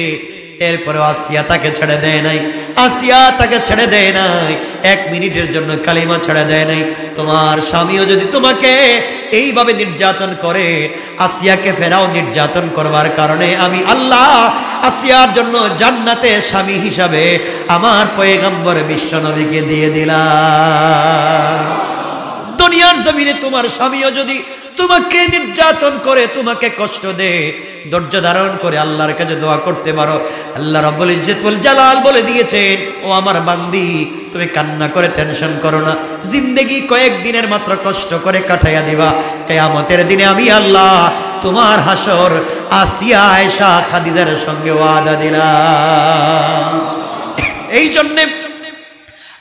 এরপরে আসিয়া তাকে ছেড়ে দেয় নাই, আসিয়া তাকে ছেড়ে দেয় নাই, 1 মিনিটের জন্য কালিমা ছেড়ে দেয় নাই। তোমার স্বামীও যদি তোমাকে এইভাবে নির্যাতন করে, আসিয়াকে ফেরাও নির্যাতন করবার কারণে আমি আল্লাহ আসিয়ার জন্য জান্নাতে স্বামী হিসাবে আমার পয়গম্বর বিশ্বনবীকে দিয়ে দিলাম। দুনিয়ার জমিনে তোমার স্বামীও যদি তোমাকে নির্যাতন করে, তোমাকে কষ্ট দেয়, ধৈর্য ধারণ করে আল্লাহর কাছে দোয়া করতে পারো। আল্লাহ রাব্বুল ইজ্জত ওয়াল জালাল বলে দিয়েছেন, ও আমার বান্দি, তুমি কান্না করে টেনশন করো না, জিন্দেগি কয়েকদিনের মাত্র কষ্ট করে কাটাইয়া দিবা। কিয়ামতের দিনে আমি আল্লাহ তোমার হাসর আসিয়া আয়েশা খাদিজার সঙ্গে ওয়াদা দিলাম। এই জন্যে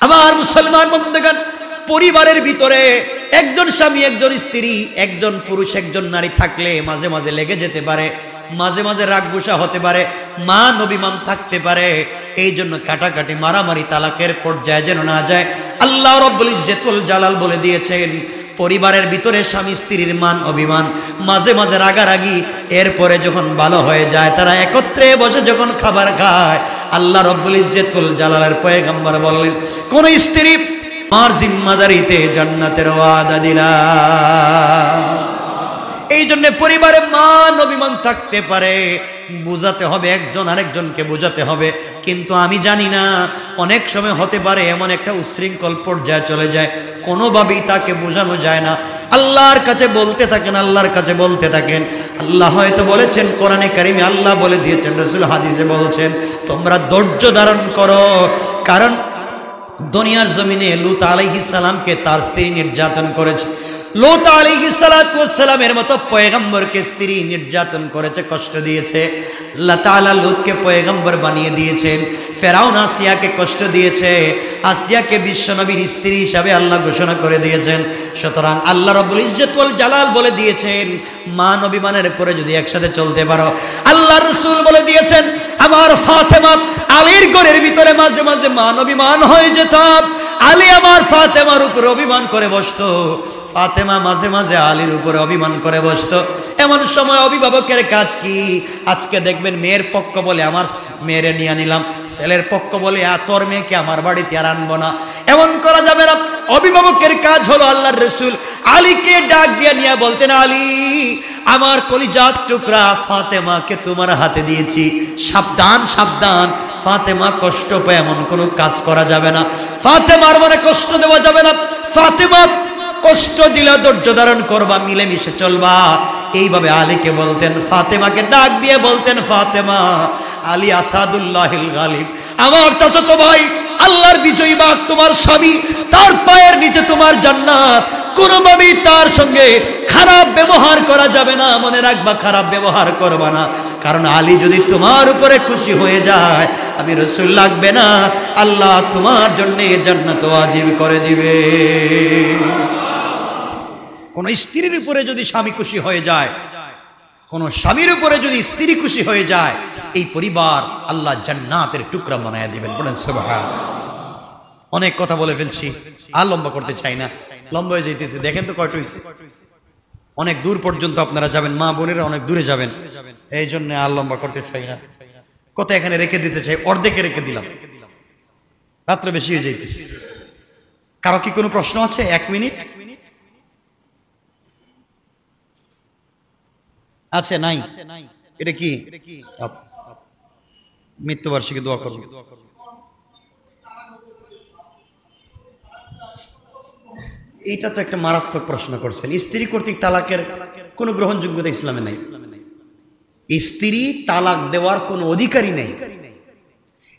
আমার মুসলমান বন্ধুগণ, পরিবারের ভিতরে একজন স্বামী, একজন স্ত্রী, একজন পুরুষ, একজন নারী থাকলে মাঝে মাঝে লেগে যেতে পারে, মাঝে মাঝে রাগ গুসা হতে পারে, মান অভিমান থাকতে পারে। এই জন্য কাটাকাটি, মারামারি, তালাকের পর্যায়ে যেন না যায়। আল্লাহ রাব্বুল ইজ্জত ওয়াল জালাল বলে দিয়েছেন, পরিবারের ভিতরে স্বামী স্ত্রীর মান অভিমান, মাঝে মাঝে রাগারাগি, এরপরে যখন ভালো হয়ে যায়, তারা একত্রে বসে যখন খাবার খায়, আল্লাহ রাব্বুল ইজ্জত ওয়াল জালালের পয়গম্বর বললেন, কোন স্ত্রী আমার জিম্মাদারিতে জান্নাতের ওয়াদা দিলাম। এই জন্য পরিবারে মান অভিমান থাকতে পারে, বুঝাতে হবে, একজন আরেকজনকে বুঝাতে হবে। কিন্তু আমি জানি না, অনেক সময় হতে পারে এমন একটা উচ্ছৃঙ্খল পর্যায়ে চলে যায়, কোনোভাবেই তাকে বোঝানো যায় না। আল্লাহর কাছে বলতে থাকেন, আল্লাহর কাছে বলতে থাকেন। আল্লাহ হয়তো বলেছেন কোরআনে কারিমে, আল্লাহ বলে দিয়েছেন, রাসূল হাদিসে বলছেন, তোমরা ধৈর্য ধারণ করো। কারণ দুনিয়ার জমিনে লূত আলাইহিস সালামকে তার স্ত্রী নির্যাতন করেছে। লূত আলাইহিস সালামের মতো পয়গম্বরকে স্ত্রী নির্যাতন করেছে, কষ্ট দিয়েছে। আল্লাহ তাআলা লূতকে পয়গম্বর বানিয়ে দিয়েছেন। ফেরাউন আসিয়াকে কষ্ট দিয়েছে, আসিয়াকে বিশ্বনবীর স্ত্রী হিসাবে আল্লাহ ঘোষণা করে দিয়েছেন। সুতরাং আল্লাহ রাব্বুল ইজ্জত ওয়াল জালাল বলে দিয়েছেন, মান অভিমানের পরে যদি একসাথে চলতে পারো। আল্লাহ রাসূল বলে দিয়েছেন, আমার ফাতেমা আলীর ঘরের ভিতরে মাঝে মাঝে মান অভিমান হয়ে যেত, আলী আমার ফাতেমার উপরে অভিমান করে বসতো, ফাতেমা মাঝে মাঝে আলীর উপরে অভিমান করে বসতো। এমন সময় অভিভাবকের কাজ কি? আজকে দেখবেন মেয়ের পক্ষ বলে আমার মেয়েরে নিয়ে নিলাম, ছেলের পক্ষ বলে তোর মেয়েকে আমার বাড়িতে আর আনবো না, এমন করা যাবে না। অভিভাবকের কাজ হলো আল্লাহর রাসূল আলীকে ডাক দিয়ে নিয়ে বলতেন, আলী আমার কলিজার টুকরা ফাতেমাকে তোমার হাতে দিয়েছি, সাবধান সাবধান, ফাতেমা কষ্ট পায় এমন কোনো কাজ করা যাবে না, ফাতেমার মনে কষ্ট দেওয়া যাবে না, ফাতেমা কষ্ট দিলে ধৈর্য ধারণ করবা, মিলেমিশে চলবা। এইভাবে আলীকে বলতেন, ফাতেমাকে ডাক দিয়ে বলতেন, ফাতেমা, আলী আসাদুল্লাহিল গালিব, আমার চাচাতো ভাই, আল্লাহর বিজয়ী বাগ তোমার স্বামী, তার পায়ের নিচে তোমার জান্নাত, কোনোভাবেই তার সঙ্গে খারাপ ব্যবহার করা যাবে না, মনে রাখবা খারাপ ব্যবহার করবা না। কারণ আলী যদি তোমার উপরে খুশি হয়ে যায়, আমি রাসূল লাগবে না, আল্লাহ তোমার জন্য জান্নাত ওয়াজিব করে দিবে। কোন স্ত্রীর উপরে যদি স্বামী খুশি হয়ে যায়, কোন স্বামীর উপরে যদি স্ত্রী খুশি হয়ে যায়, এই পরিবার আল্লাহ জান্নাতের টুকরা বানায়া দিবেন। বলেন সুবহানাল্লাহ। অনেক কথা বলে ফেলছি, আর লম্বা করতে চাই না, লম্বা হয়ে যাইতেছে। দেখেন তো কয়টা হইছে, অনেক দূর পর্যন্ত আপনারা যাবেন, মা বোনেরা অনেক দূরে যাবেন, এই জন্য আর লম্বা করতে চাই না। কথা এখানে রেখে দিতে চাই, অর্ধেকে রেখে দিলাম, রাত্রে বেশি হয়ে যাইতেছে। কারো কি কোনো প্রশ্ন আছে? 1 মিনিট আছে? নাই? এটা কি মৃত্যুবার্ষিকী দোয়া করব। এইটা তো একটা মারাত্মক প্রশ্ন করছেন। স্ত্রী কর্তৃক তালাকের কোনো গ্রহণযোগ্যতা ইসলামে নাই। স্ত্রী তালাক দেওয়ার কোনো অধিকারই নেই।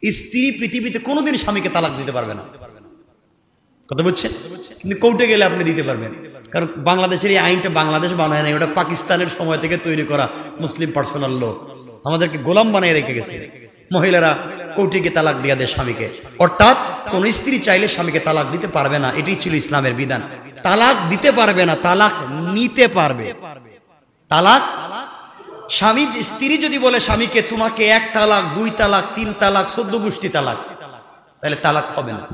স্ত্রী পৃথিবীতে কোনোদিন স্বামীকে তালাক দিতে পারবে না, কথা বলছেন? কিন্তু কোর্টে গেলে আপনি দিতে পারবেন, কারণ বাংলাদেশের এই আইনটা বাংলাদেশ বানায় নাই, ওটা পাকিস্তানের সময় থেকে তৈরি করা মুসলিম পার্সোনাল ল, আমাদেরকে গোলাম বানিয়ে রেখে গেছে। মহিলারা কোর্টে গিয়ে তালাক দিয়ে দেয় স্বামীকে, অর্থাৎ কোন স্ত্রী চাইলে স্বামীকে তালাক দিতে পারবে না। এটাই ছিল ইসলামের বিধান। তালাক দিতে পারবে না, তালাক নিতে পারবে। তালাক স্বামী, স্ত্রী যদি বলে স্বামীকে তোমাকে 1 তালাক, 2 তালাক, 3 তালাক, 14 গোষ্ঠী তালাক, তাহলে তালাক হবে না।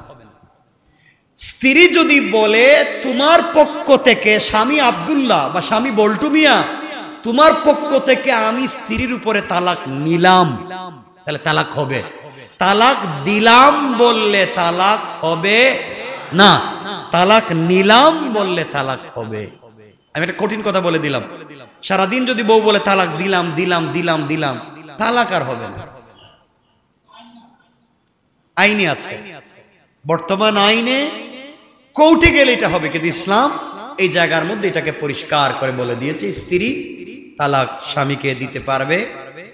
স্ত্রী যদি বলে তোমার পক্ষ থেকে, স্বামী আব্দুল্লাহ বা স্বামী বল্টু মিয়া, তোমার পক্ষ থেকে আমি স্ত্রীর উপরে তালাক নিলাম, তাহলে তালাক হবে। তালাক দিলাম বললে তালাক হবে না, তালাক নিলাম বললে তালাক হবে। আমি একটা কঠিন কথা বলে দিলাম, সারাদিন যদি বউ বলে তালাক দিলাম দিলাম দিলাম দিলাম, তালাক আর হবে না। আইনে আছে, বর্তমান আইনে কোর্টে গেলে এটা হবে, কিন্তু ইসলাম এই জায়গার মধ্যে এটাকে পরিষ্কার করে বলে দিয়েছে, স্ত্রী তালাক স্বামীকে দিতে পারবে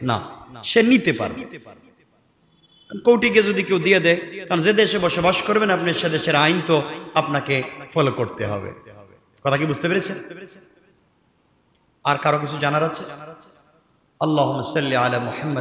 না, সে নিতে পারবে। কোর্টে গিয়ে যদি কেউ দিয়ে দেয়, কারণ যে দেশে বসবাস করবেন আপনি, সে দেশের আইন তো আপনাকে ফলো করতে হবে। কথা কি বুঝতে পেরেছেন? আর কারো কিছু জানার আছে? আল্লাহুম্মা সাল্লি আলা মুহাম্মাদ।